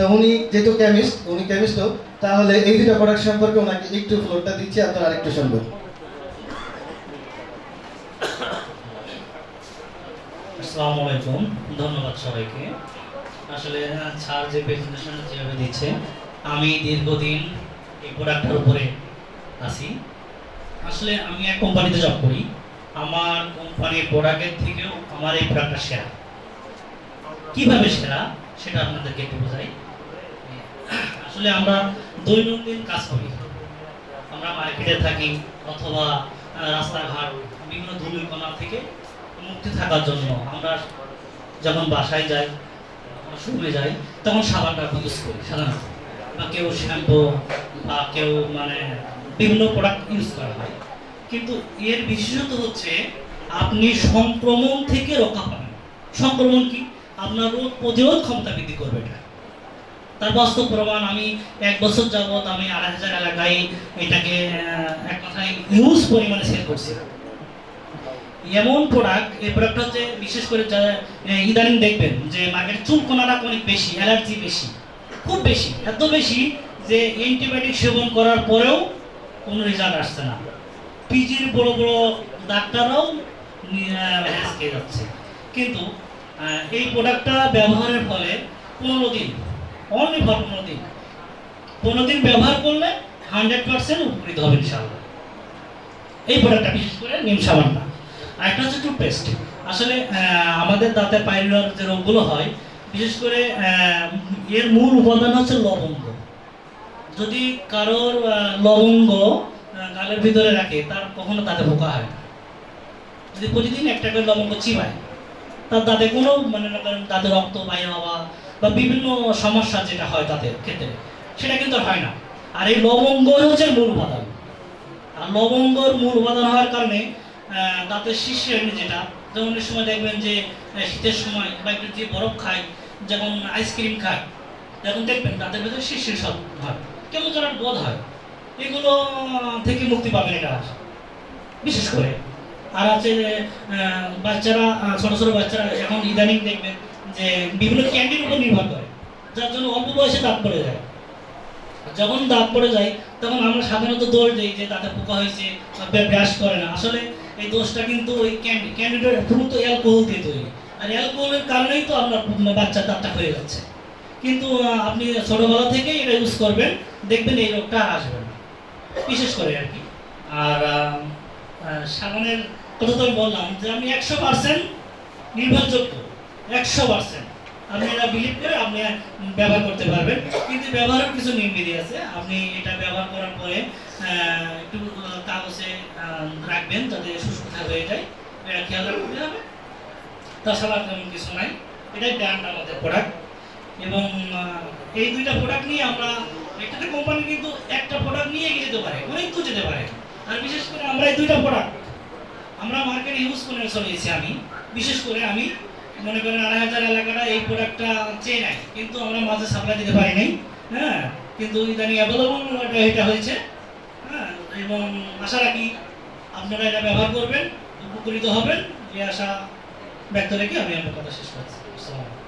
তো উনি যেহেতু কেমিস্ট, উনি কেমিস্টও, তাহলে এই দুটো প্রোডাক্ট সম্পর্কে ওনাকে একটু ফ্লোরটা দিচ্ছি, আপনারা আরেকটু শুনবেন। আসসালামু আলাইকুম, ধন্যবাদ সবাইকে। আসলে স্যার যে প্রেজেন্টেশন যেভাবে দিচ্ছে, আমি দীর্ঘদিন এই প্রোডাক্টের উপরে আছি। আসলে আমি এক কোম্পানিতে জব করি, আমার কোম্পানির প্রোডাক্টের থেকেও আমার এই প্রোডাক্টটা সেরা। কিভাবে সেরা সেটা আপনাদেরকে একটু বোঝাই। আসলে আমরা দৈনন্দিন কাজ করি, আমরা মার্কেটে থাকি অথবা রাস্তাঘাট বিভিন্ন ধূলিকণা থেকে মুক্তি থাকার জন্য আমরা যখন বাসায় যাই, শোরুমে যাই, তখন সাবানটা ইউজ করি সাধারণত, বা কেউ শ্যাম্পু বা কেউ মানে বিভিন্ন প্রোডাক্ট ইউজ করা হয়। কিন্তু এর বিশেষত হচ্ছে আপনি সংক্রমণ থেকে রক্ষা পাবেন। সংক্রমণ কি? আপনার রোগ প্রতিরোধ ক্ষমতা বৃদ্ধি করবে এটা। তার বাস্তব প্রমাণ, আমি 1 বছর যাবৎ আমি 2,500 এলাকায় এটাকে এক কথায় ইউজ পরিমাণে সেল করছি। এমন প্রোডাক্ট, এই প্রোডাক্টটা হচ্ছে বিশেষ করে যারা ইদানিং দেখবেন যে মার্কেটে চুলকোনাটা অনেক বেশি, অ্যালার্জি বেশি, খুব বেশি, এত বেশি যে অ্যান্টিবায়োটিক সেবন করার পরেও কোনো রেজাল্ট আসছে না। পিজির বড় বড় ডাক্তাররাও হ্যাস খেয়ে যাচ্ছে। কিন্তু এই প্রোডাক্টটা ব্যবহারের ফলে 15 দিন, অনলি ফর 15 দিন, 15 দিন ব্যবহার করলে 100% উপকৃত হবে ইনশাআল্লাহ। এই প্রোডাক্টটা বিশেষ করে নিম সাবানটা। আরেকটা হচ্ছে টুথপেস্ট। আসলে আমাদের দাঁতে পাইলুয়ার যে রোগগুলো হয়, বিশেষ করে এর মূল উপাদান হচ্ছে লবঙ্গ। যদি কারোর লবঙ্গ গালের ভিতরে রাখে, তার কখনো দাঁতে পোকা হয় না। যদি প্রতিদিন একটা করে লবঙ্গ চিবায়, তার দাঁতে কোনো মানে দাঁতে রক্ত বাইর হওয়া বা বিভিন্ন সমস্যা যেটা হয় দাঁতের ক্ষেত্রে, সেটা কিন্তু হয় না। আর এই লবঙ্গ হচ্ছে মূল উপাদান। আর লবঙ্গর মূল উপাদান হওয়ার কারণে দাঁতের শীর্ষে যেটা, যেমন অনেক সময় দেখবেন যে শীতের সময় বা একটু যে বরফ খায়, যেমন আইসক্রিম খায়, যখন দেখবেন দাঁতের ভেতরে শিরশির সব হয়, কেমন যেন বোধ হয়। এগুলো থেকে মুক্তি পাবেন এটা বিশেষ করে। আর আছে বাচ্চারা, ছোট ছোট বাচ্চারা এখন ইদানিং দেখবেন যে বিভিন্ন ক্যান্ডির উপর নির্ভর করে, যার জন্য অল্প বয়সে দাঁত পড়ে যায়। যখন দাঁত পড়ে যায় তখন আমরা সাধারণত দৌড় দিই যে দাঁতে পোকা হয়েছে, ব্রাশ করে না। আসলে এই দোষটা কিন্তু ওই ক্যান্ডিটার দ্রুত অ্যালকোহল দিয়ে তৈরি, আর অ্যালকোহলের কারণেই তো আপনার বাচ্চার দাঁতটা হয়ে যাচ্ছে। কিন্তু আপনি ছোটবেলা থেকেই এটা ইউজ করবেন, দেখবেন এই রোগটা আর আসবে না, বিশেষ করে আর কি। আর সাবানের কথা তো আমি বললাম যে আমি 100% নির্ভরযোগ্য, 100%। আপনি এটা বিলিভ করে আপনি ব্যবহার করতে পারবেন। কিন্তু ব্যবহারের কিছু নিয়মবিধি আছে। আপনি এটা ব্যবহার করার পরে একটু কাগজে রাখবেন যাতে শুষ্ক হয়ে যায়, এটা খেয়াল রাখতে হবে। তাছাড়া তেমন কিছু নাই। এটাই ব্র্যান্ড আমাদের প্রোডাক্ট। এবং এই দুইটা প্রোডাক্ট নিয়ে আমরা, একটা কোম্পানি কিন্তু একটা প্রোডাক্ট নিয়ে এগিয়ে যেতে পারে, অনেক দূর যেতে পারে। আর বিশেষ করে আমরা এই দুইটা প্রোডাক্ট আমরা মার্কেটে ইউজ করে চলেছি। আমি বিশেষ করে আমি মনে করেন 2,500 এলাকাটা এই প্রোডাক্টটা চেয়ে নেয়, কিন্তু আমরা মাঝে সাপ্লাই দিতে পারি নাই। হ্যাঁ, কিন্তু ইদানিং অ্যাভেলেবল এটা হয়েছে। হ্যাঁ, এবং আশা রাখি আপনারা এটা ব্যবহার করবেন, উপকৃত হবেন, এই আশা ব্যক্ত রেখে আমি আমার কথা শেষ করছি। আসসালামু আলাইকুম।